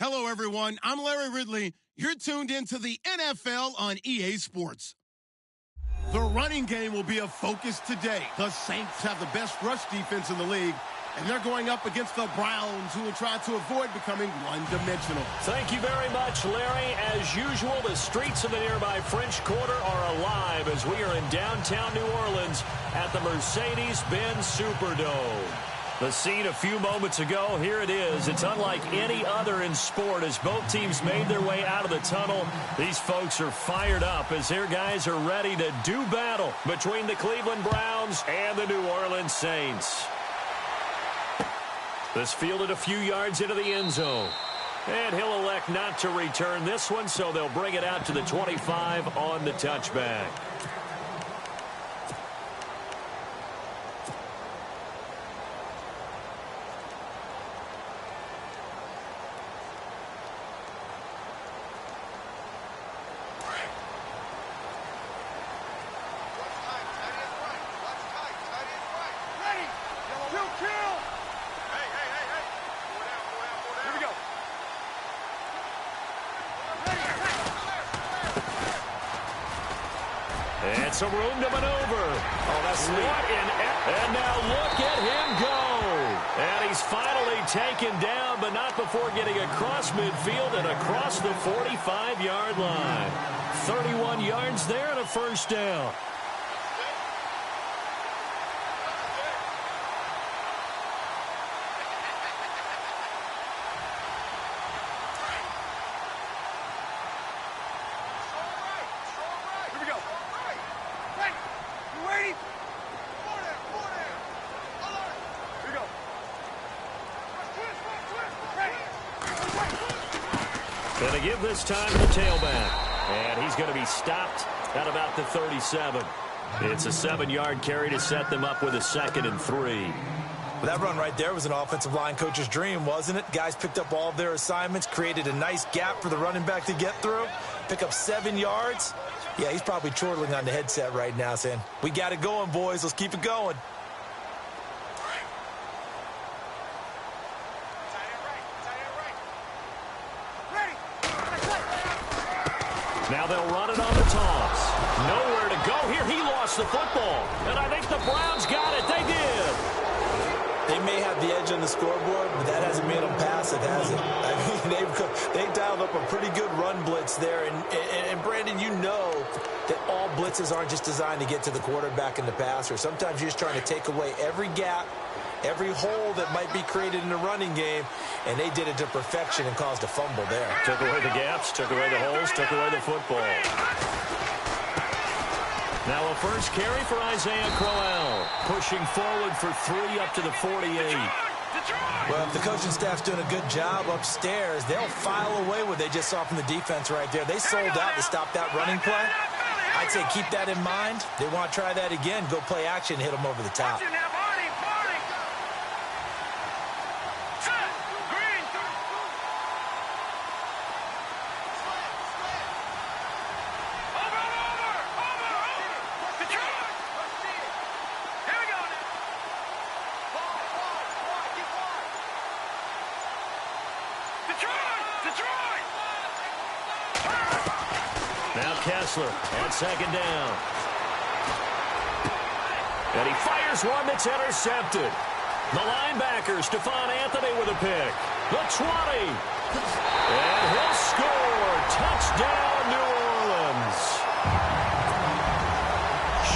Hello, everyone. I'm Larry Ridley. You're tuned into the NFL on EA Sports. The running game will be a focus today. The Saints have the best rush defense in the league, and they're going up against the Browns, who will try to avoid becoming one-dimensional. Thank you very much, Larry. As usual, the streets of the nearby French Quarter are alive as we are in downtown New Orleans at the Mercedes-Benz Superdome. The scene a few moments ago, here it is. It's unlike any other in sport as both teams made their way out of the tunnel. These folks are fired up as their guys are ready to do battle between the Cleveland Browns and the New Orleans Saints. This fielded a few yards into the end zone. And he'll elect not to return this one, so they'll bring it out to the 25 on the touchback. And some room to maneuver. Oh, that's sweet. And now look at him go. And he's finally taken down, but not before getting across midfield and across the 45-yard line. 31 yards there and a first down. Going to give this time to the tailback. And he's going to be stopped at about the 37. It's a 7-yard carry to set them up with a 2nd and 3. Well, that run right there was an offensive line coach's dream, wasn't it? Guys picked up all of their assignments, created a nice gap for the running back to get through, pick up 7 yards. Yeah, he's probably chortling on the headset right now saying, we got it going, boys. Let's keep it going. Now they'll run it on the toss. Nowhere to go here. He lost the football. And I think the Browns got it. They did. They may have the edge on the scoreboard, but that hasn't made them passive, has it? I mean, they dialed up a pretty good run blitz there. And Brandon, you know that all blitzes aren't just designed to get to the quarterback and the passer. Sometimes you're just trying to take away every gap, every hole that might be created in the running game, and they did it to perfection and caused a fumble there. Took away the gaps, took away the holes, took away the football. Now a first carry for Isaiah Crowell, pushing forward for 3 up to the 48. Well, if the coaching staff's doing a good job upstairs, they'll file away what they just saw from the defense right there. They sold out to stop that running play. I'd say keep that in mind. They want to try that again, go play action, hit them over the top. Now Kessler at 2nd down. And he fires one that's intercepted. The linebacker, Stephon Anthony with a pick. The 20. And he'll score. Touchdown, New Orleans.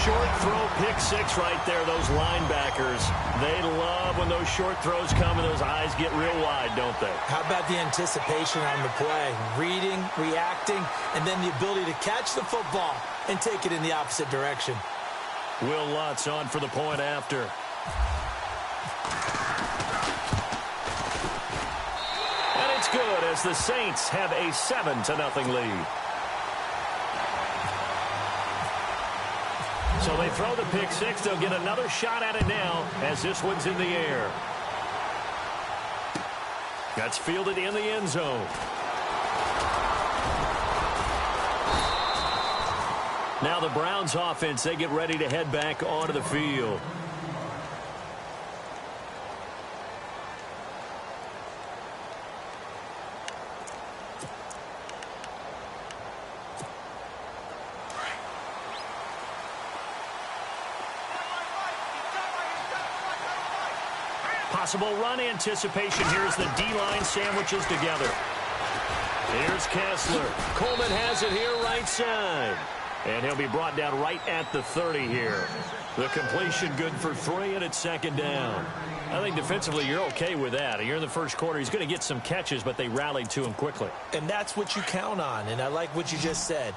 Short throw, pick 6 right there. Those linebackers, they love when those short throws come and those eyes get real wide, don't they? How about the anticipation on the play? Reading, reacting, and then the ability to catch the football and take it in the opposite direction. Will Lutz on for the point after. And it's good as the Saints have a 7-0 lead. So they throw the pick 6. They'll get another shot at it now as this one's in the air. That's fielded in the end zone. Now the Browns offense, they get ready to head back onto the field. possible run anticipation here as the D-line sandwiches together. Here's Kessler. Coleman has it here right side. And he'll be brought down right at the 30 here. The completion good for 3, and it's second down. I think defensively you're okay with that. You're in the first quarter. He's going to get some catches, but they rallied to him quickly. And that's what you count on, and I like what you just said.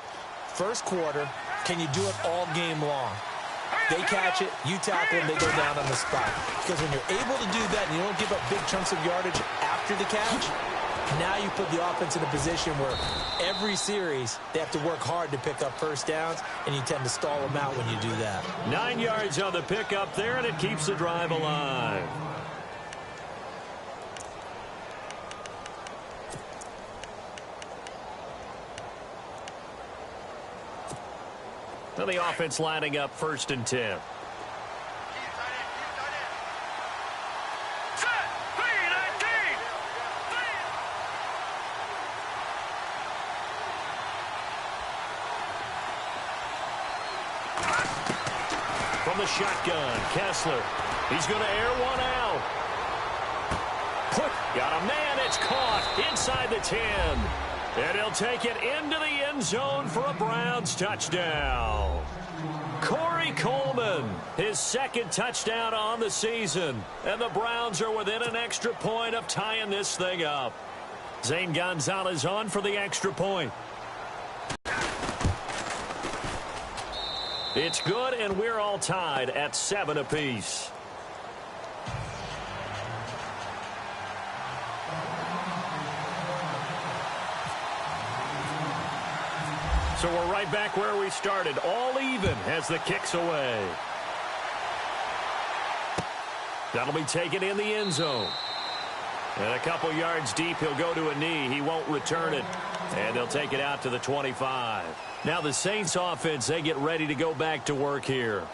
First quarter, can you do it all game long? They catch it, you tackle them, they go down on the spot. Because when you're able to do that and you don't give up big chunks of yardage after the catch, now you put the offense in a position where every series they have to work hard to pick up first downs, and you tend to stall them out when you do that. 9 yards on the pickup there, and it keeps the drive alive. So the offense lining up 1st and 10. From the shotgun, Kessler. He's going to air one out. Got a man. It's caught inside the 10. And he'll take it into the end zone for a Browns touchdown. Corey Coleman, his 2nd touchdown on the season. And the Browns are within an extra point of tying this thing up. Zane Gonzalez on for the extra point. It's good, and we're all tied at 7 apiece. So we're right back where we started, all even as the kick's away. That'll be taken in the end zone. And a couple yards deep, he'll go to a knee. He won't return it. And they'll take it out to the 25. Now the Saints offense, they get ready to go back to work here.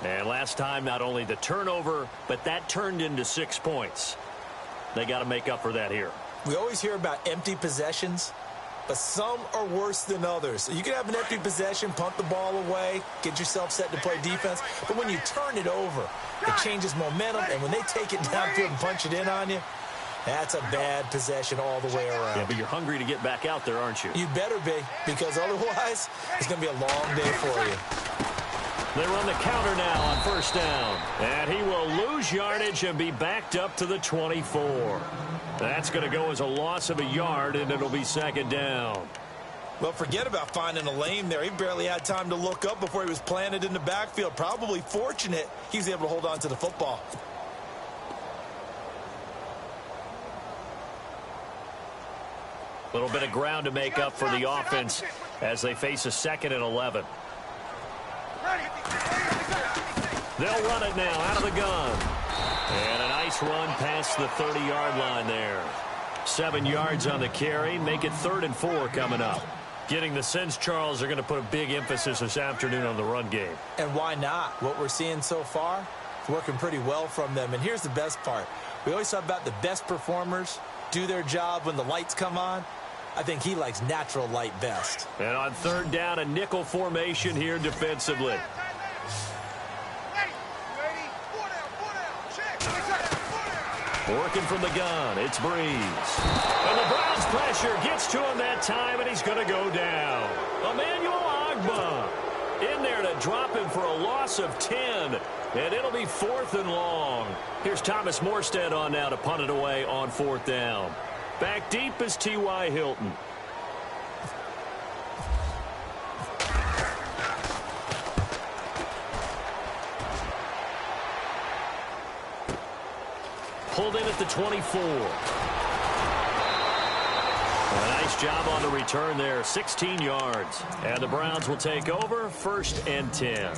And last time, not only the turnover, but that turned into 6 points. They got to make up for that here. We always hear about empty possessions, but some are worse than others. So you can have an empty possession, punt the ball away, get yourself set to play defense. But when you turn it over, it changes momentum. And when they take it downfield and punch it in on you, that's a bad possession all the way around. Yeah, but you're hungry to get back out there, aren't you? You better be, because otherwise it's going to be a long day for you. They run the counter now on 1st down. And he will lose yardage and be backed up to the 24. That's going to go as a loss of a yard, and it'll be 2nd down. Well, forget about finding a lane there. He barely had time to look up before he was planted in the backfield. Probably fortunate he was able to hold on to the football. A little bit of ground to make up for the offense as they face a 2nd and 11. They'll run it now out of the gun. And a nice run past the 30-yard line there. 7 yards on the carry. Make it 3rd and 4 coming up. Getting the sense, Charles, are going to put a big emphasis this afternoon on the run game. And why not? What we're seeing so far is working pretty well from them. And here's the best part. We always talk about the best performers do their job when the lights come on. I think he likes natural light best. And on 3rd down, a nickel formation here defensively. Working from the gun, it's Breeze. And the Browns pressure gets to him that time, and he's going to go down. Emmanuel Ogbah in there to drop him for a loss of 10. And it'll be 4th and long. Here's Thomas Morstead on now to punt it away on 4th down. Back deep is T.Y. Hilton. Pulled in at the 24. A nice job on the return there, 16 yards. And the Browns will take over 1st and 10.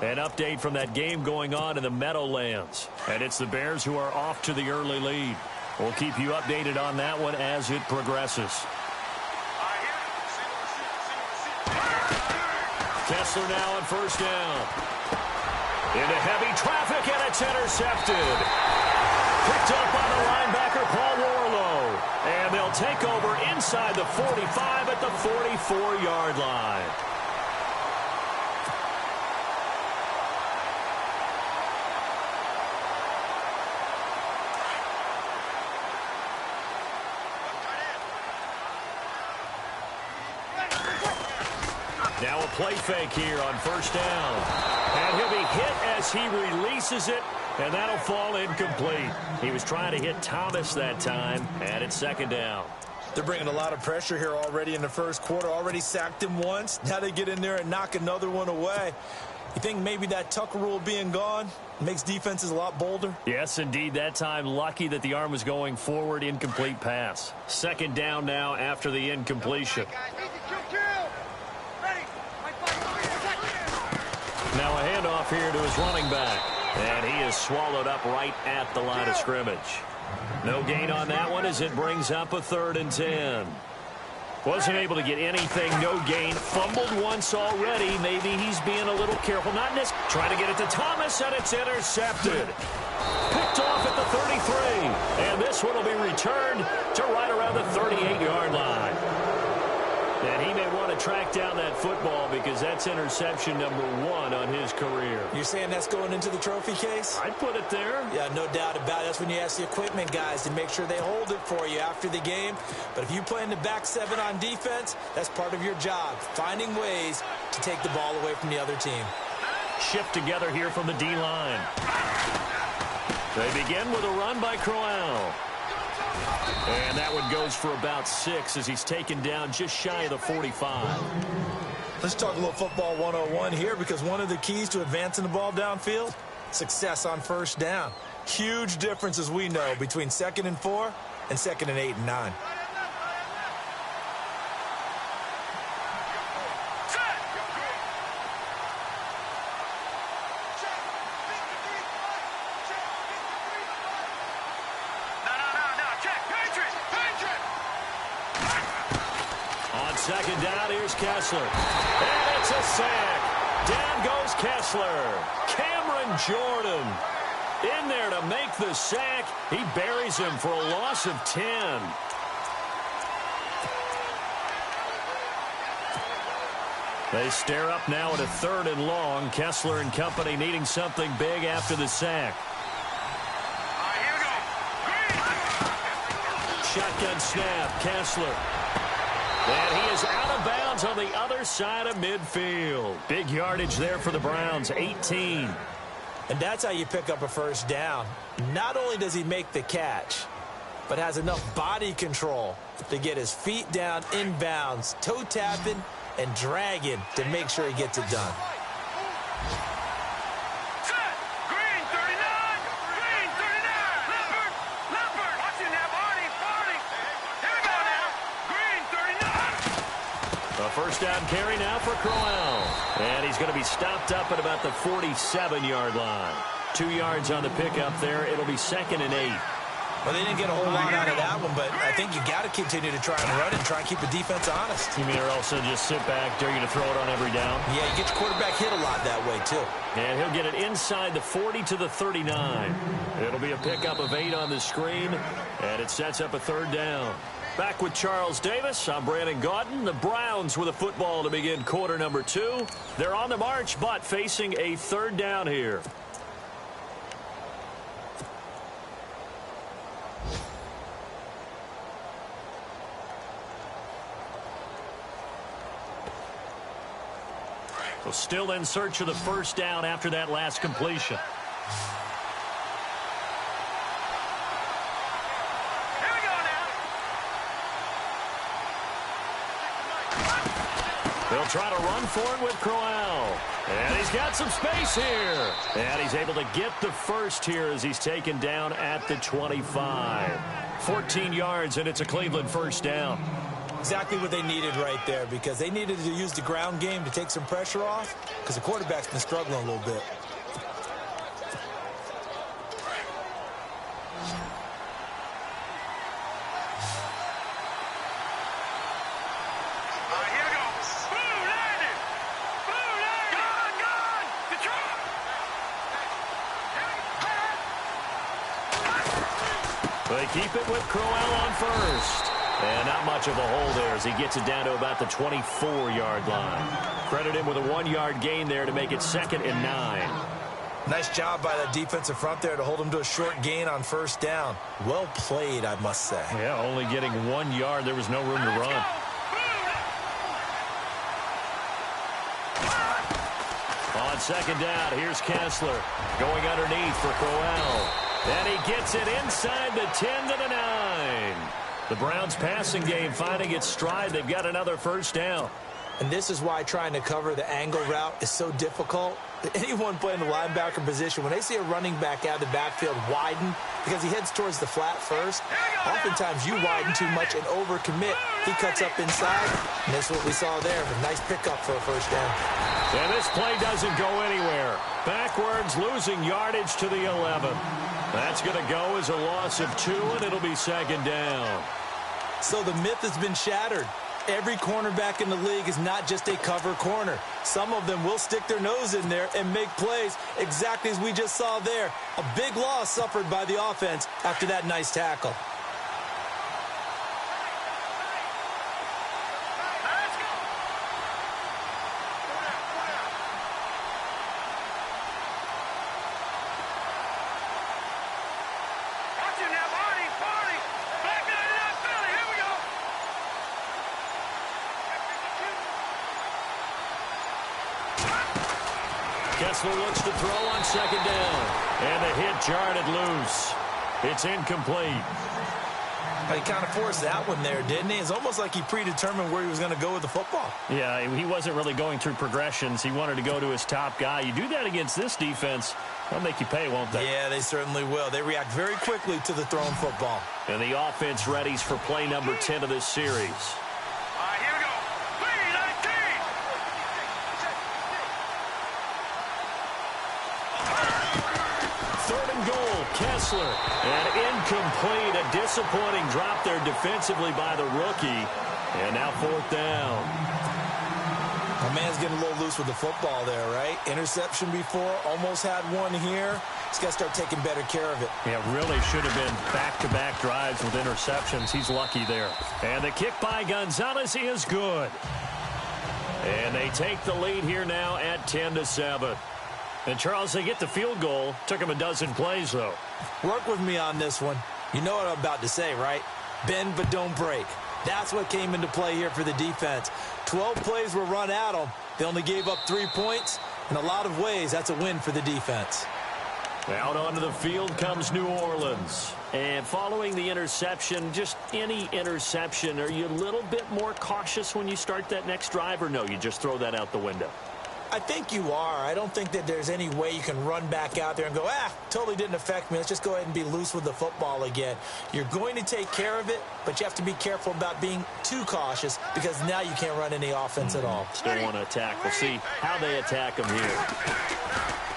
An update from that game going on in the Meadowlands. And it's the Bears who are off to the early lead. We'll keep you updated on that one as it progresses. Kessler now on 1st down. Into heavy traffic, and it's intercepted. Picked up by the linebacker, Paul Warlow. And they'll take over inside the 45 at the 44-yard line. Now a play fake here on first down. And he'll be hit as he releases it, and that'll fall incomplete. He was trying to hit Thomas that time, and it's second down. They're bringing a lot of pressure here already in the first quarter. Already sacked him once. Now they get in there and knock another one away. You think maybe that Tucker rule being gone makes defenses a lot bolder? Yes, indeed. That time, lucky that the arm was going forward. Incomplete pass. Second down now after the incompletion. Now a handoff here to his running back. And he is swallowed up right at the line of scrimmage. No gain on that one as it brings up a 3rd and 10. Wasn't able to get anything, no gain. Fumbled once already. Maybe he's being a little careful. Not in this. Trying to get it to Thomas, and it's intercepted. Picked off at the 33. And this one will be returned to right around the 38-yard line. And he may want to track down that football because that's interception number 1 on his career. You're saying that's going into the trophy case? I'd put it there. Yeah, no doubt about it. That's when you ask the equipment guys to make sure they hold it for you after the game. But if you play in the back 7 on defense, that's part of your job, finding ways to take the ball away from the other team. Shift together here from the D-line. They begin with a run by Crowell. And that one goes for about 6 as he's taken down just shy of the 45. Let's talk a little football 101 here, because one of the keys to advancing the ball downfield, success on first down. Huge difference, as we know, between 2nd and 4 and 2nd and 8 and 9. Second down, here's Kessler. And it's a sack. Down goes Kessler. Cameron Jordan in there to make the sack. He buries him for a loss of 10. They stare up now at a 3rd and long. Kessler and company needing something big after the sack. Shotgun snap, Kessler. And he is out of bounds on the other side of midfield. Big yardage there for the Browns, 18. And that's how you pick up a first down. Not only does he make the catch, but has enough body control to get his feet down inbounds, toe tapping and dragging to make sure he gets it done. First down carry now for Crowell. And he's going to be stopped up at about the 47-yard line. 2 yards on the pickup there. It'll be 2nd and 8. Well, they didn't get a whole lot out of that one, but I think you got to continue to try and run it and try and keep the defense honest. You mean, or also just sit back, dare you to throw it on every down? Yeah, you get your quarterback hit a lot that way, too. And he'll get it inside the 40 to the 39. It'll be a pickup of 8 on the screen, and it sets up a 3rd down. Back with Charles Davis, I'm Brandon Gaudin. The Browns with a football to begin quarter number 2. They're on the march, but facing a 3rd down here. So still in search of the first down after that last completion. They'll try to run for it with Crowell. And he's got some space here. And he's able to get the first here as he's taken down at the 25. 14 yards, and it's a Cleveland first down. Exactly what they needed right there, because they needed to use the ground game to take some pressure off, because the quarterback's been struggling a little bit. They keep it with Crowell on first. And not much of a hole there as he gets it down to about the 24-yard line. Credit him with a 1-yard gain there to make it 2nd and 9. Nice job by that defensive front there to hold him to a short gain on first down. Well played, I must say. Yeah, only getting 1 yard. There was no room to run. On second down, here's Kessler going underneath for Crowell. And he gets it inside the 10 to the 9. The Browns passing game finding its stride. They've got another first down. And this is why trying to cover the angle route is so difficult. Anyone playing the linebacker position, when they see a running back out of the backfield widen because he heads towards the flat first, oftentimes you widen too much and overcommit. He cuts up inside, and that's what we saw there. A nice pickup for a first down. And this play doesn't go anywhere. Backwards, losing yardage to the 11. That's going to go as a loss of 2, and it'll be second down. So the myth has been shattered. Every cornerback in the league is not just a cover corner. Some of them will stick their nose in there and make plays exactly as we just saw there. A big loss suffered by the offense after that nice tackle. Kessler looks to throw on second down. And the hit jarred it loose. It's incomplete. He kind of forced that one there, didn't he? It's almost like he predetermined where he was going to go with the football. Yeah, he wasn't really going through progressions. He wanted to go to his top guy. You do that against this defense, they'll make you pay, won't they? Yeah, they certainly will. They react very quickly to the thrown football. And the offense readies for play number 10 of this series. Kessler, and incomplete. A disappointing drop there defensively by the rookie. And now fourth down. My man's getting a little loose with the football there, right? Interception before, almost had one here. He's got to start taking better care of it. Yeah, really should have been back-to-back drives with interceptions. He's lucky there. And the kick by Gonzalez is good. And they take the lead here now at 10-7. And, Charles, they get the field goal. Took him a dozen plays, though. Work with me on this one. You know what I'm about to say, right? Bend but don't break. That's what came into play here for the defense. 12 plays were run at them. They only gave up 3 points. In a lot of ways, that's a win for the defense. Out onto the field comes New Orleans. And following the interception, just any interception, are you a little bit more cautious when you start that next drive, or no, you just throw that out the window? I think you are. I don't think that there's any way you can run back out there and go, totally didn't affect me. Let's just go ahead and be loose with the football again. You're going to take care of it, but you have to be careful about being too cautious because now you can't run any offense at all. Still want to attack. We'll see how they attack them here.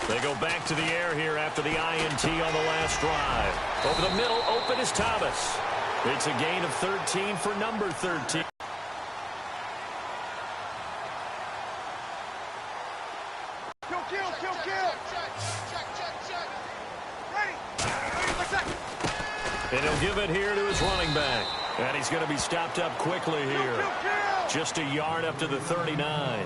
They go back to the air here after the INT on the last drive. Over the middle, open is Thomas. It's a gain of 13 for number 13. And he'll give it here to his running back. And he's going to be stopped up quickly here. Just a yard up to the 39.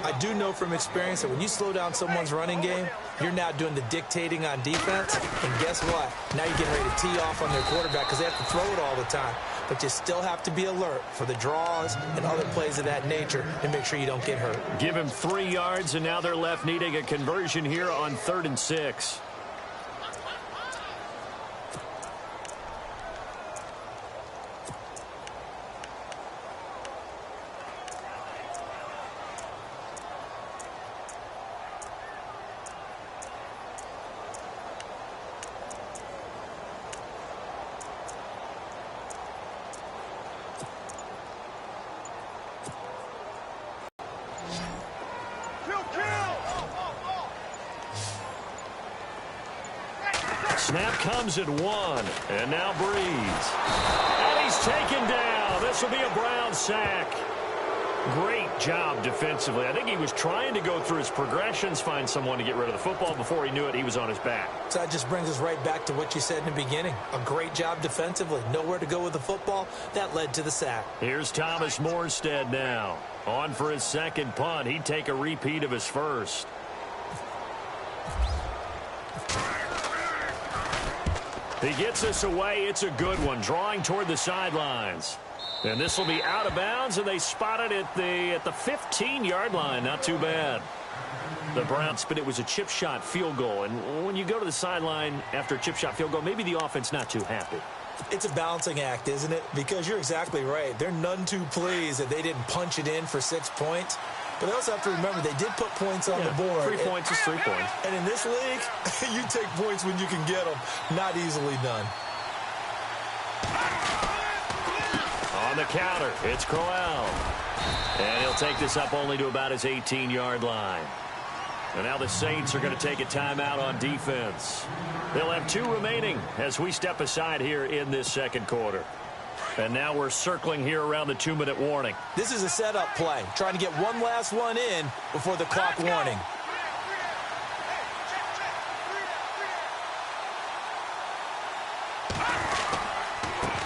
I do know from experience that when you slow down someone's running game, you're now doing the dictating on defense. And guess what? Now you're getting ready to tee off on their quarterback because they have to throw it all the time. But you still have to be alert for the draws and other plays of that nature and make sure you don't get hurt. Give him 3 yards, and now they're left needing a conversion here on 3rd and 6. Snap comes at 1, and now Breeze. And he's taken down. This will be a Brown sack. Great job defensively. I think he was trying to go through his progressions, find someone to get rid of the football. Before he knew it, he was on his back. So that just brings us right back to what you said in the beginning. A great job defensively. Nowhere to go with the football. That led to the sack. Here's Thomas Morstead now. On for his second punt. He'd take a repeat of his first. He gets us away. It's a good one. Drawing toward the sidelines. And this will be out of bounds, and they spot it at the 15-yard line. Not too bad. The Browns, but it was a chip shot field goal. And when you go to the sideline after a chip shot field goal, maybe the offense not too happy. It's a balancing act, isn't it? Because you're exactly right. They're none too pleased that they didn't punch it in for 6 points. But they also have to remember they did put points on the board. 3 points is 3 points. And in this league, you take points when you can get them. Not easily done. On the counter, it's Crowell. And he'll take this up only to about his 18-yard line. And now the Saints are going to take a timeout on defense. They'll have 2 remaining as we step aside here in this second quarter. And now we're circling here around the 2-minute warning. This is a setup play, trying to get one last one in before the clock warning.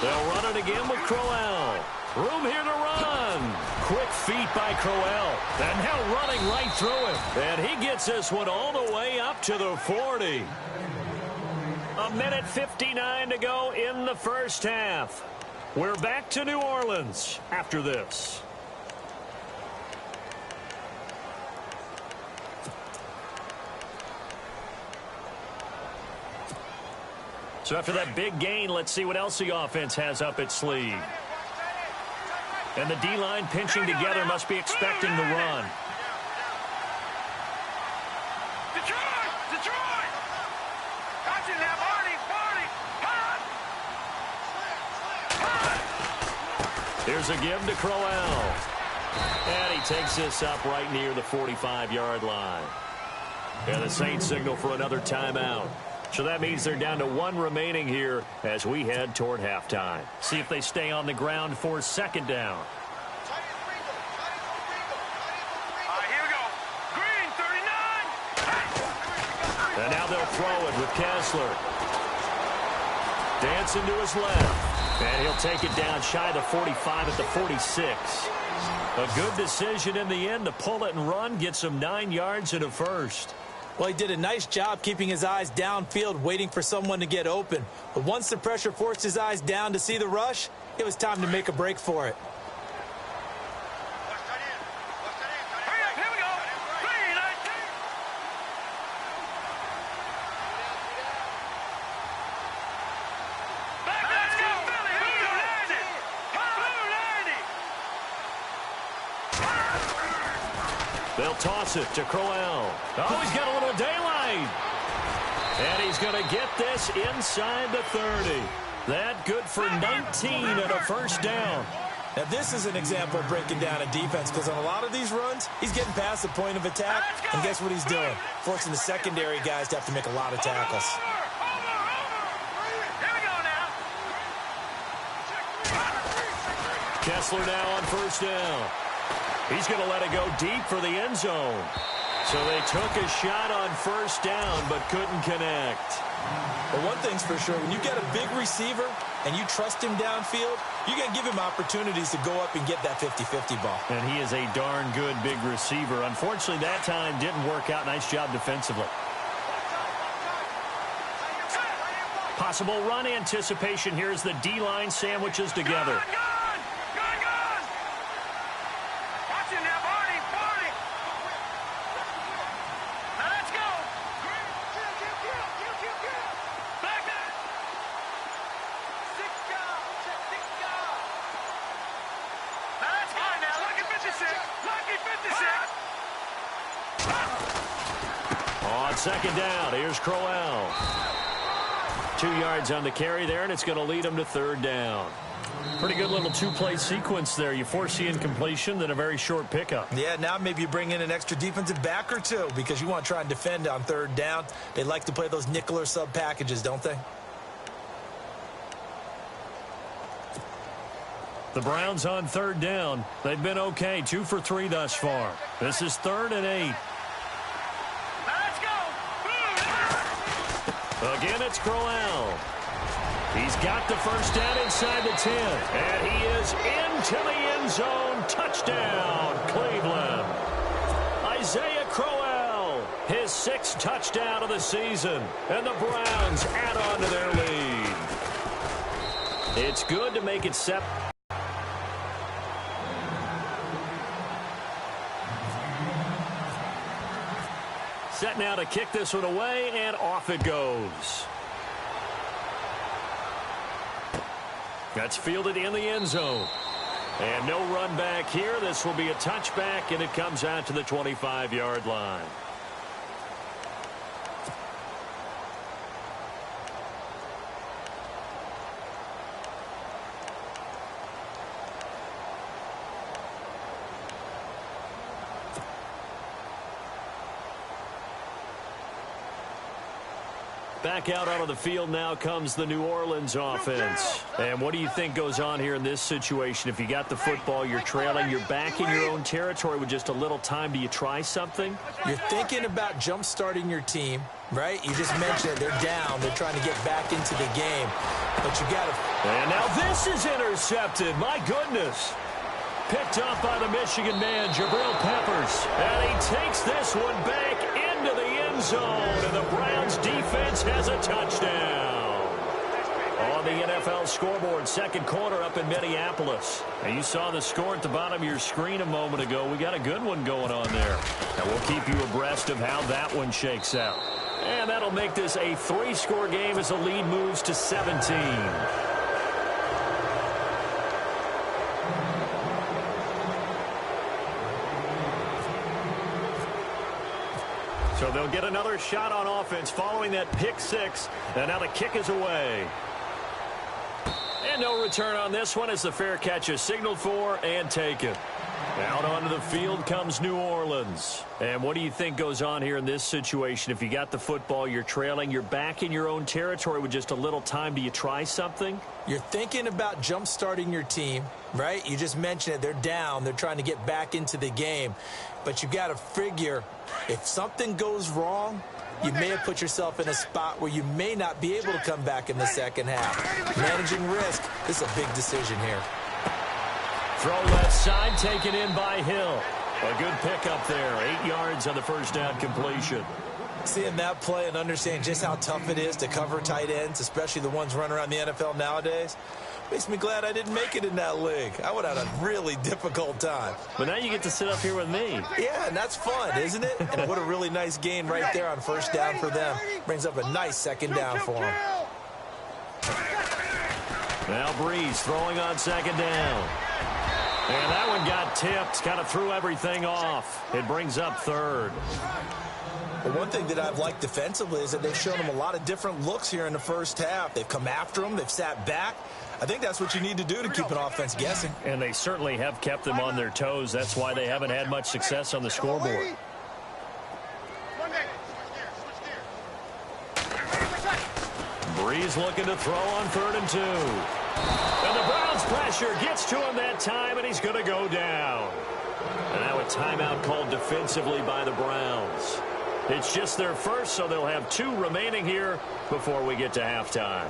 They'll run it again with Crowell. Room here to run. Quick feet by Crowell. And now running right through him. And he gets this one all the way up to the 40. 1:59 to go in the first half. We're back to New Orleans after this. So after that big gain, let's see what else the offense has up its sleeve. And the D-line pinching together must be expecting the run. Detroit! Watch it now, Barney! Here's a give to Crowell. And he takes this up right near the 45-yard line. And the Saints signal for another timeout. So that means they're down to 1 remaining here as we head toward halftime. See if they stay on the ground for second down. Here we go. Green, 39. And now they'll throw it with Kessler. Dancing to his left. And he'll take it down shy of the 45 at the 46. A good decision in the end to pull it and run, get some 9 yards and a first. Well, he did a nice job keeping his eyes downfield, waiting for someone to get open. But once the pressure forced his eyes down to see the rush, it was time to make a break for it. Here we go. Green, 19. Let's go, Philly. Here we go, 90. They'll toss it to Crowell. Oh, he's got a little daylight. And he's going to get this inside the 30. That good for 19 and a first down. Now, this is an example of breaking down a defense, because on a lot of these runs, he's getting past the point of attack, and guess what he's doing? Forcing the secondary guys to have to make a lot of tackles. Here we go now. Kessler now on first down. He's going to let it go deep for the end zone. So they took a shot on first down, but couldn't connect. But one thing's for sure, when you get a big receiver and you trust him downfield, you're going to give him opportunities to go up and get that 50-50 ball. And he is a darn good big receiver. Unfortunately, that time didn't work out. Nice job defensively. Possible run anticipation here as the D-line sandwiches together. On second down, here's Crowell. 2 yards on the carry there, and it's going to lead him to third down. Pretty good little 2-play sequence there. You force the incompletion, then a very short pickup. Yeah, now maybe you bring in an extra defensive back or two because you want to try and defend on third down. They like to play those nickel or sub packages, don't they? The Browns on third down. They've been okay, 2 for 3 thus far. This is 3rd and 8. Let's go. Again, it's Crowell. He's got the first down inside the 10. And he is into the end zone. Touchdown, Cleveland. Isaiah Crowell, his 6th touchdown of the season. And the Browns add on to their lead. It's good to make it 7. Set now to kick this one away, and off it goes. That's fielded in the end zone. And no run back here. This will be a touchback, and it comes out to the 25-yard line. Back out onto the field now comes the New Orleans offense. And what do you think goes on here in this situation? If you got the football, you're trailing, you're back in your own territory with just a little time. Do you try something? You're thinking about jump-starting your team, right? You just mentioned it. They're down. They're trying to get back into the game. But you got to... And now this is intercepted. My goodness. Picked up by the Michigan man, Jabril Peppers. And he takes this one back into the end zone. And the Browns defense has a touchdown. On the NFL scoreboard, second quarter up in Minneapolis. And you saw the score at the bottom of your screen a moment ago. We got a good one going on there. And we'll keep you abreast of how that one shakes out. And that'll make this a 3-score game as the lead moves to 17. So they'll get another shot on offense following that pick six. And now the kick is away. And no return on this one as the fair catch is signaled for and taken. Out onto the field comes New Orleans. And what do you think goes on here in this situation? If you got the football, you're trailing, you're back in your own territory with just a little time. Do you try something? You're thinking about jump-starting your team, right? You just mentioned it. They're down. They're trying to get back into the game. But you got to figure if something goes wrong, you may have put yourself in a spot where you may not be able to come back in the second half. Managing risk, this is a big decision here. Throw left side, taken in by Hill. A good pickup there. 8 yards on the first down completion. Seeing that play and understanding just how tough it is to cover tight ends, especially the ones running around the NFL nowadays, makes me glad I didn't make it in that league. I would have had a really difficult time. But now you get to sit up here with me. Yeah, and that's fun, isn't it? And what a really nice gain right there on first down for them. Brings up a nice second down for them. Now Breeze throwing on second down. And that one got tipped, kind of threw everything off. It brings up third. Well, one thing that I've liked defensively is that they've shown them a lot of different looks here in the first half. They've come after them. They've sat back. I think that's what you need to do to keep an offense guessing. And they certainly have kept them on their toes. That's why they haven't had much success on the scoreboard. Breeze looking to throw on 3rd and 2. And the Browns pressure gets to him that time, and he's going to go down. And now a timeout called defensively by the Browns. It's just their first, so they'll have 2 remaining here before we get to halftime.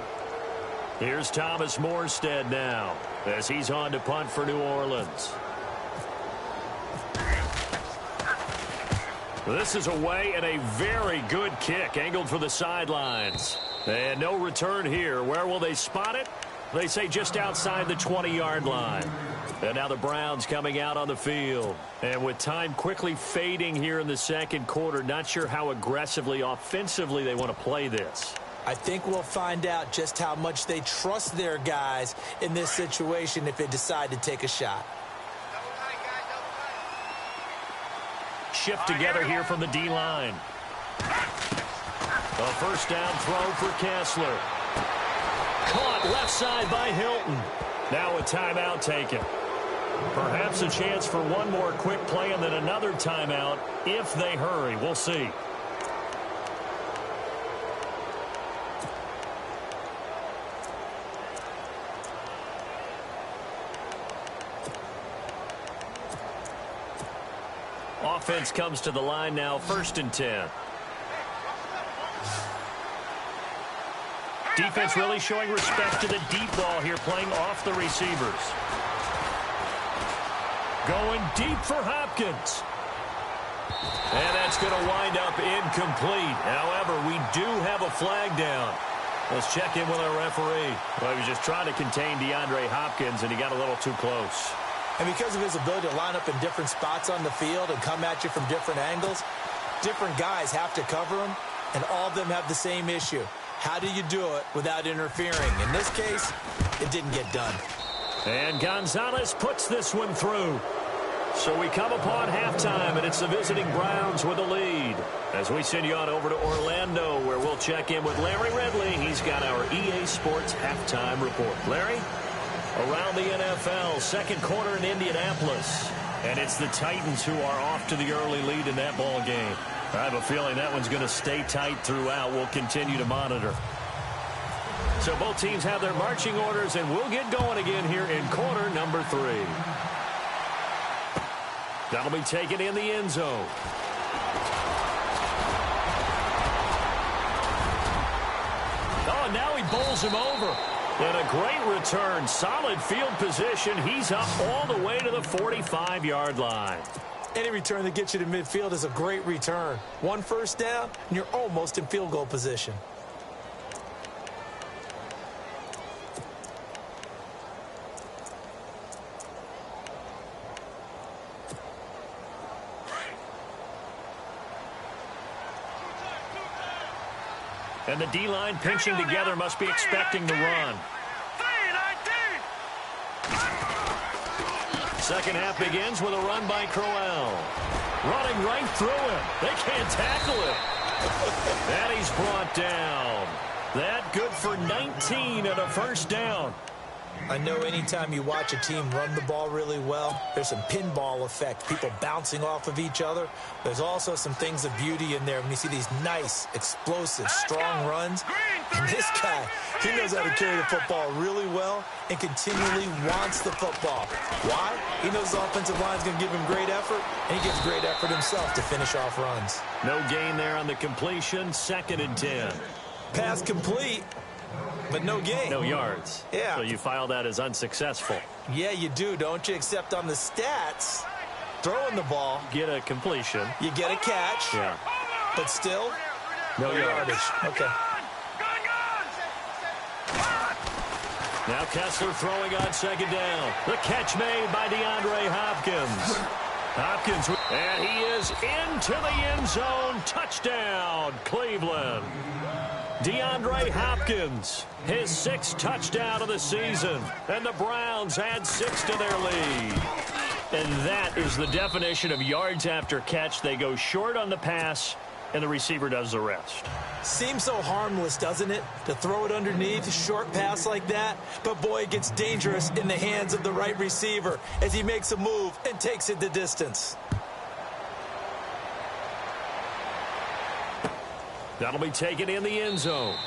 Here's Thomas Morstead now as he's on to punt for New Orleans. This is away and a very good kick angled for the sidelines. And no return here. Where will they spot it? They say just outside the 20-yard line. And now the Browns coming out on the field. And with time quickly fading here in the second quarter, not sure how aggressively, offensively they want to play this. I think we'll find out just how much they trust their guys in this situation if they decide to take a shot. Shift together here from the D-line. A first down throw for Kessler. Caught left side by Hilton. Now a timeout taken. Perhaps a chance for one more quick play and then another timeout if they hurry. We'll see. Offense comes to the line now, 1st and 10. Defense really showing respect to the deep ball here, playing off the receivers. Going deep for Hopkins. And that's going to wind up incomplete. However, we do have a flag down. Let's check in with our referee. Well, he was just trying to contain DeAndre Hopkins, and he got a little too close. And because of his ability to line up in different spots on the field and come at you from different angles, different guys have to cover him, and all of them have the same issue. How do you do it without interfering? In this case, it didn't get done. And Gonzalez puts this one through. So we come upon halftime, and it's the visiting Browns with the lead. As we send you on over to Orlando, where we'll check in with Larry Ridley. He's got our EA Sports halftime report. Larry? Around the NFL, second quarter in Indianapolis. And it's the Titans who are off to the early lead in that ball game. I have a feeling that one's going to stay tight throughout. We'll continue to monitor. So both teams have their marching orders, and we'll get going again here in quarter number 3. That'll be taken in the end zone. Oh, and now he bowls him over. And a great return. Solid field position. He's up all the way to the 45-yard line. Any return that gets you to midfield is a great return. One first down, and you're almost in field goal position. And the D-line pinching together must be expecting the run. Second half begins with a run by Crowell. Running right through him. They can't tackle him. And he's brought down. That good for 19 and a first down. I know anytime you watch a team run the ball really well, there's some pinball effect, people bouncing off of each other. There's also some things of beauty in there when you see these nice, explosive, strong runs. And this guy, he knows how to carry the football really well and continually wants the football. Why? He knows the offensive line is going to give him great effort, and he gives great effort himself to finish off runs. No gain there on the completion, 2nd and 10. Pass complete. But no gain. No yards. Yeah. So you file that as unsuccessful. Yeah, you do, don't you? Except on the stats, throwing the ball. Get a completion. You get a catch. Yeah. But still, no yardage. Okay. Now Kessler throwing on 2nd down. The catch made by DeAndre Hopkins. Hopkins, and he is into the end zone. Touchdown, Cleveland. DeAndre Hopkins, his 6th touchdown of the season, and the Browns add 6 to their lead. And that is the definition of yards after catch. They go short on the pass, and the receiver does the rest. Seems so harmless, doesn't it, to throw it underneath, a short pass like that? But, boy, it gets dangerous in the hands of the right receiver as he makes a move and takes it the distance. That'll be taken in the end zone.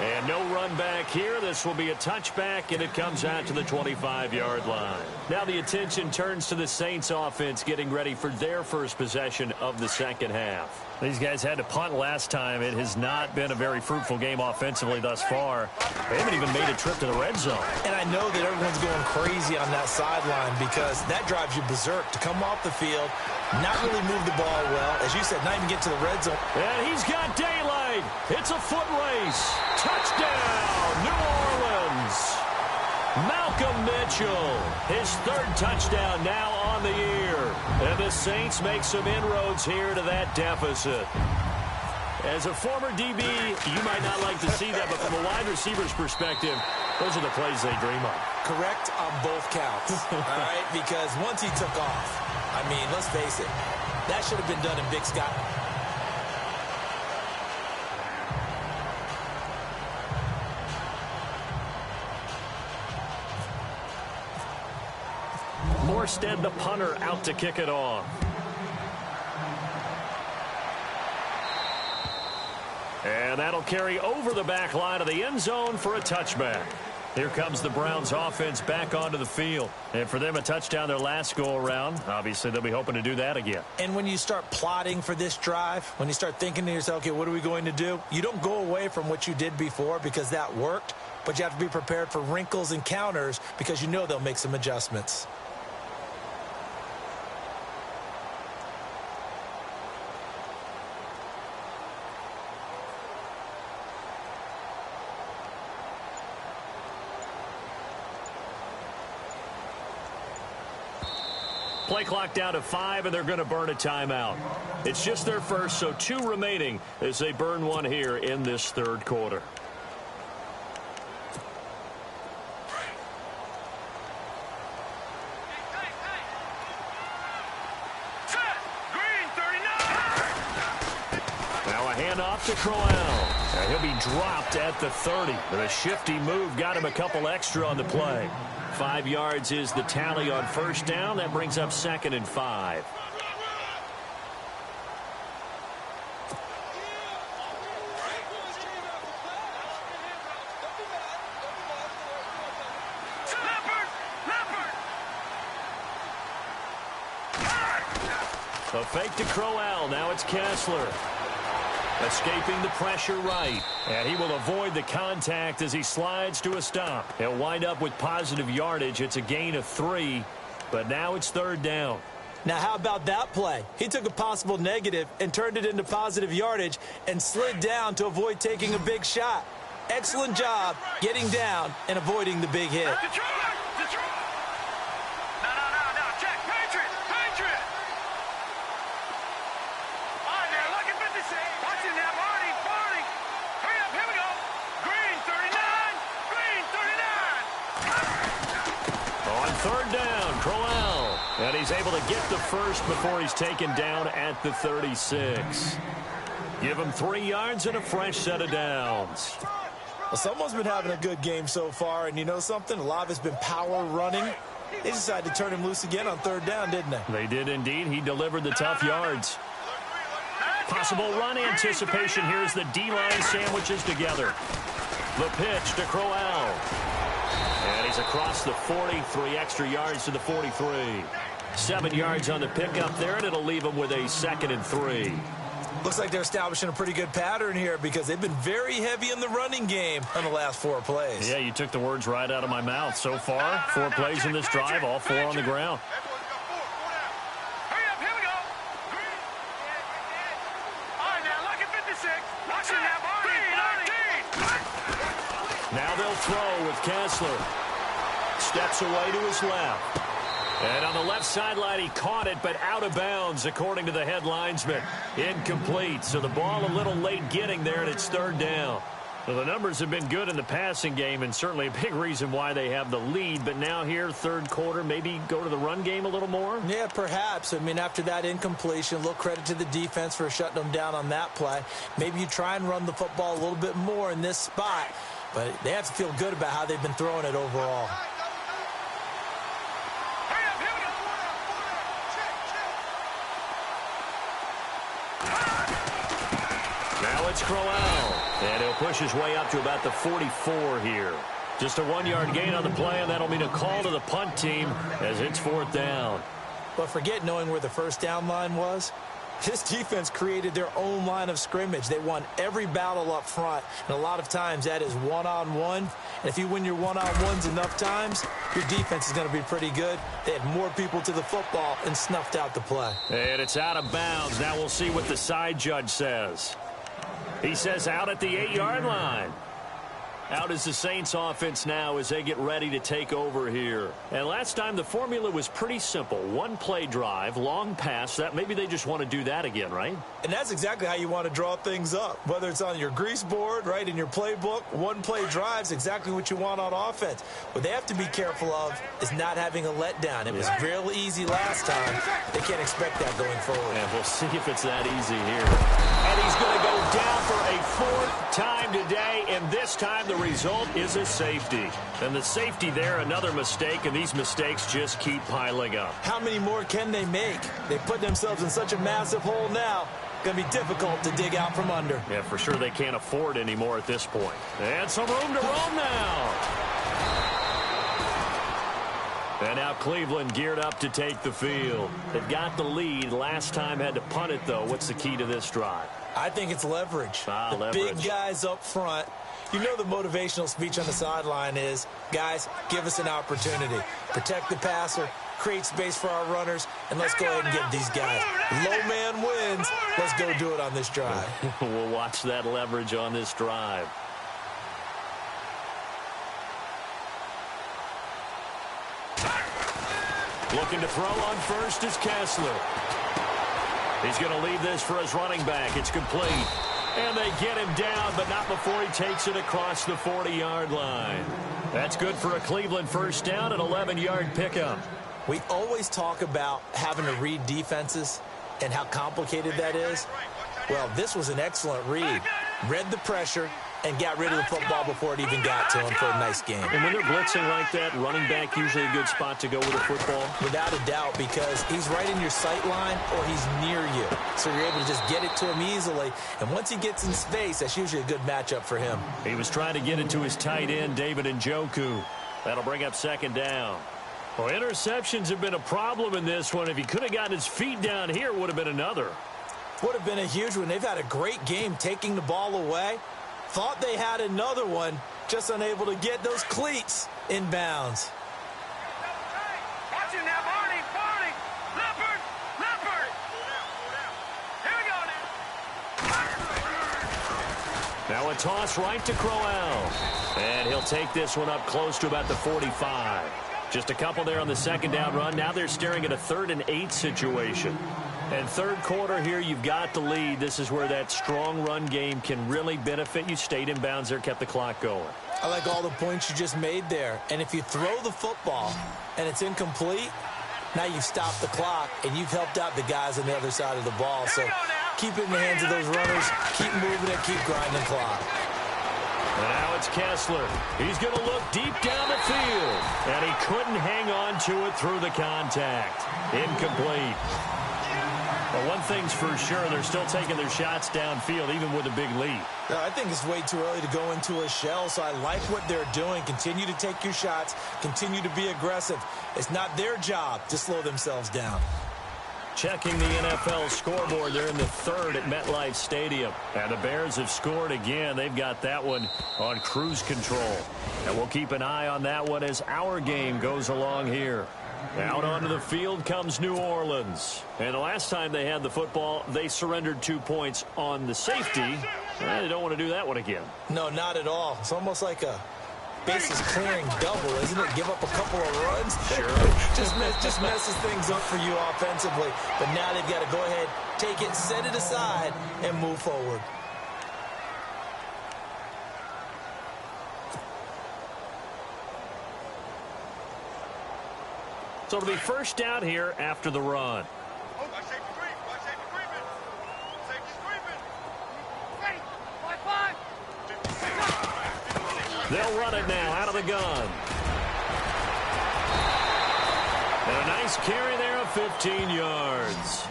And no run back here. This will be a touchback, and it comes out to the 25-yard line. Now the attention turns to the Saints offense getting ready for their first possession of the second half. These guys had to punt last time. It has not been a very fruitful game offensively thus far. They haven't even made a trip to the red zone. And I know that everyone's going crazy on that sideline because that drives you berserk to come off the field, not really move the ball well. As you said, not even get to the red zone. And he's got daylight. It's a foot race. Touchdown, New Orleans. Malcolm Mitchell, his 3rd touchdown now on the year. And the Saints make some inroads here to that deficit. As a former DB, you might not like to see that, but from a wide receiver's perspective, those are the plays they dream of. Correct on both counts, all right? Because once he took off, I mean, let's face it, that should have been done in Big Sky. Morstead, the punter, out to kick it off. And that'll carry over the back line of the end zone for a touchback. Here comes the Browns offense back onto the field. And for them, a touchdown their last go-around. Obviously, they'll be hoping to do that again. And when you start plotting for this drive, when you start thinking to yourself, okay, what are we going to do? You don't go away from what you did before because that worked, but you have to be prepared for wrinkles and counters because you know they'll make some adjustments. Play clock down to 5, and they're going to burn a timeout. It's just their first, so 2 remaining as they burn one here in this third quarter. Now a handoff to Crowell. He'll be dropped at the 30. But a shifty move got him a couple extra on the play. 5 yards is the tally on first down. That brings up 2nd and 5. A fake to Crowell. Now it's Kessler. Escaping the pressure right. And he will avoid the contact as he slides to a stop. He'll wind up with positive yardage. It's a gain of 3, but now it's 3rd down. Now, how about that play? He took a possible negative and turned it into positive yardage and slid down to avoid taking a big shot. Excellent job getting down and avoiding the big hit. And he's able to get the first before he's taken down at the 36. Give him 3 yards and a fresh set of downs. Well, someone's been having a good game so far, and you know something? A lot of it's been power running. They decided to turn him loose again on 3rd down, didn't they? They did indeed. He delivered the tough yards. Possible run anticipation. Here's the D-line sandwiches together. The pitch to Crowell. And he's across the 40, 3 extra yards to the 43. 7 yards on the pickup there, and it'll leave him with a 2nd and 3. Looks like they're establishing a pretty good pattern here because they've been very heavy in the running game on the last 4 plays. Yeah, you took the words right out of my mouth. So far, 4 plays in this drive, all 4 on the ground. Now they'll throw with Kessler. Steps away to his left. And on the left sideline, he caught it, but out of bounds, according to the head linesman. Incomplete. So the ball a little late getting there, and it's 3rd down. Well, the numbers have been good in the passing game, and certainly a big reason why they have the lead. But now here, 3rd quarter, maybe go to the run game a little more? Yeah, perhaps. I mean, after that incompletion, a little credit to the defense for shutting them down on that play. Maybe you try and run the football a little bit more in this spot. But they have to feel good about how they've been throwing it overall. Now it's Crowell. And he'll push his way up to about the 44 here. Just a 1-yard gain on the play, and that'll mean a call to the punt team as it's 4th down. But forget knowing where the first down line was. This defense created their own line of scrimmage. They won every battle up front, and a lot of times that is one-on-one. And if you win your one-on-ones enough times, your defense is going to be pretty good. They had more people to the football and snuffed out the play. And it's out of bounds. Now we'll see what the side judge says. He says out at the 8-yard line. Out is the Saints offense now as they get ready to take over here. And last time the formula was pretty simple. 1-play drive, long pass. That maybe they just want to do that again, right? And that's exactly how you want to draw things up. Whether it's on your grease board, right, in your playbook, 1-play drive is exactly what you want on offense. What they have to be careful of is not having a letdown. It was real easy last time. They can't expect that going forward. And we'll see if it's that easy here. And he's going to go down for a 4th time today, and this time the result is a safety. And the safety there, another mistake, and these mistakes just keep piling up. How many more can they make? They put themselves in such a massive hole now. Going to be difficult to dig out from under. Yeah, for sure they can't afford anymore at this point. And some room to roam now. And now Cleveland geared up to take the field. They've got the lead. Last time had to punt it, though. What's the key to this drive? I think it's leverage. The big guys up front. You know the motivational speech on the sideline is, guys, give us an opportunity. Protect the passer, create space for our runners, and let's go ahead and get these guys. Low man wins. Let's go do it on this drive. We'll watch that leverage on this drive. Looking to throw on first is Kessler. He's going to leave this for his running back. It's complete. And they get him down, but not before he takes it across the 40-yard line. That's good for a Cleveland first down, an 11-yard pickup. We always talk about having to read defenses and how complicated that is. Well, this was an excellent read. Read the pressure and got rid of the football before it even got to him for a nice game. And when they're blitzing like that, running back usually a good spot to go with a football? Without a doubt, because he's right in your sight line or he's near you. So you're able to just get it to him easily. And once he gets in space, that's usually a good matchup for him. He was trying to get it to his tight end, David Njoku. That'll bring up second down. Well, interceptions have been a problem in this one. If he could have gotten his feet down here, it would have been another. Would have been a huge one. They've had a great game taking the ball away. Thought they had another one, just unable to get those cleats in bounds. Watch him now, Barney. Leopard. Here we go now. Now a toss right to Crowell. And he'll take this one up close to about the 45. Just a couple there on the second down run. Now they're staring at a 3rd and 8 situation. And third quarter here, you've got the lead. This is where that strong run game can really benefit you. Stayed in bounds there, kept the clock going. I like all the points you just made there. And if you throw the football and it's incomplete, now you've stopped the clock and you've helped out the guys on the other side of the ball. So keep it in the hands of those runners. Keep moving it. Keep grinding clock. And now it's Kessler. He's going to look deep down the field. And he couldn't hang on to it through the contact. Incomplete. But one thing's for sure, they're still taking their shots downfield, even with a big lead. I think it's way too early to go into a shell, so I like what they're doing. Continue to take your shots. Continue to be aggressive. It's not their job to slow themselves down. Checking the NFL scoreboard, they're in the 3rd at MetLife Stadium. And the Bears have scored again. They've got that one on cruise control. And we'll keep an eye on that one as our game goes along here. Out onto the field comes New Orleans. And the last time they had the football, they surrendered 2 points on the safety. They don't want to do that one again. No, not at all. It's almost like a bases clearing double, isn't it? Give up a couple of runs. Sure. just messes things up for you offensively. But now they've got to go ahead, take it, set it aside, and move forward. So it'll be first down here after the run. They'll run it now out of the gun. And a nice carry there of 15 yards.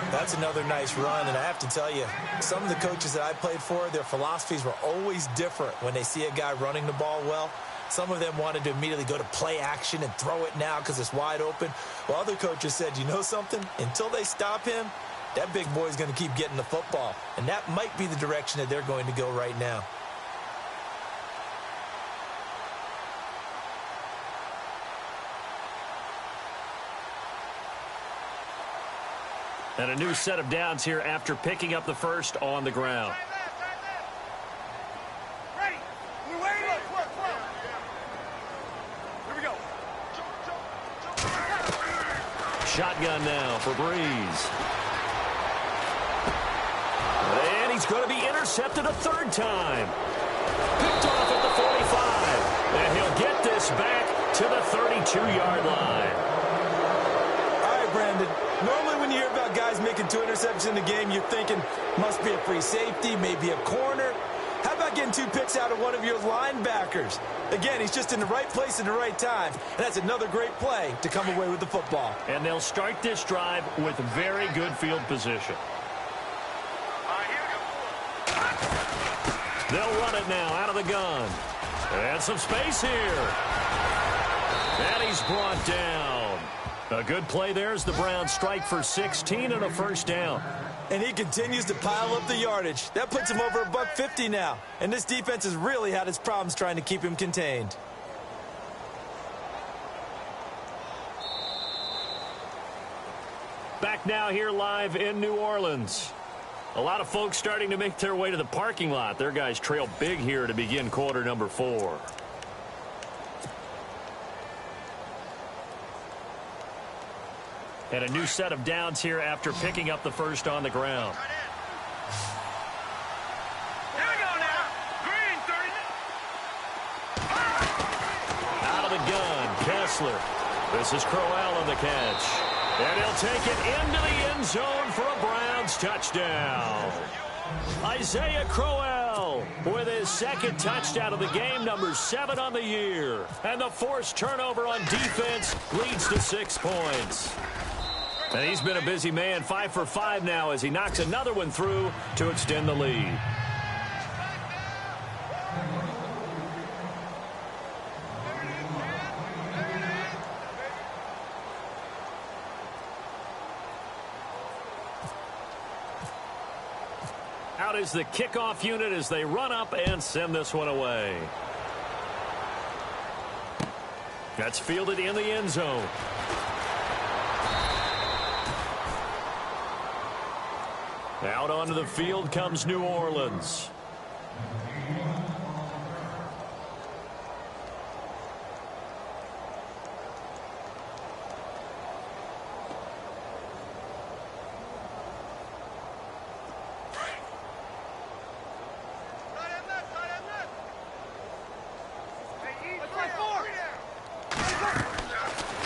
That's another nice run, and I have to tell you, some of the coaches that I played for, their philosophies were always different when they see a guy running the ball well. Some of them wanted to immediately go to play action and throw it now because it's wide open. While other coaches said, you know something? Until they stop him, that big boy's going to keep getting the football. And that might be the direction that they're going to go right now. And a new set of downs here after picking up the first on the ground. Shotgun now for Breeze. And he's going to be intercepted a 3rd time. Picked off at the 45. And he'll get this back to the 32-yard line. All right, Brandon. Normally when you hear about guys making 2 interceptions in the game, you're thinking must be a free safety, maybe a corner. How about getting 2 picks out of one of your linebackers? Again, he's just in the right place at the right time. And that's another great play to come away with the football. And they'll start this drive with very good field position. They'll run it now out of the gun. And some space here. And he's brought down. A good play there as the Browns strike for 16 and a first down. And he continues to pile up the yardage. That puts him over $150 now. And this defense has really had its problems trying to keep him contained. Back now here live in New Orleans. A lot of folks starting to make their way to the parking lot. Their guys trail big here to begin quarter number 4. And a new set of downs here after picking up the first on the ground. Here we go now. Green, 30. Out of the gun, Kessler. This is Crowell on the catch. And he'll take it into the end zone for a Browns touchdown. Isaiah Crowell with his second touchdown of the game, number 7 on the year. And the forced turnover on defense leads to 6 points. And he's been a busy man, 5 for 5 now as he knocks another one through to extend the lead. Out is the kickoff unit as they run up and send this one away. That's fielded in the end zone. Out onto the field comes New Orleans.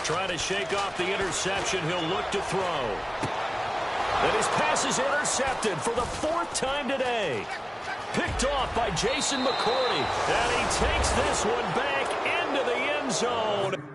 Trying to shake off the interception. He'll look to throw. And his pass is intercepted for the 4th time today. Picked off by Jason McCourty. And he takes this one back into the end zone.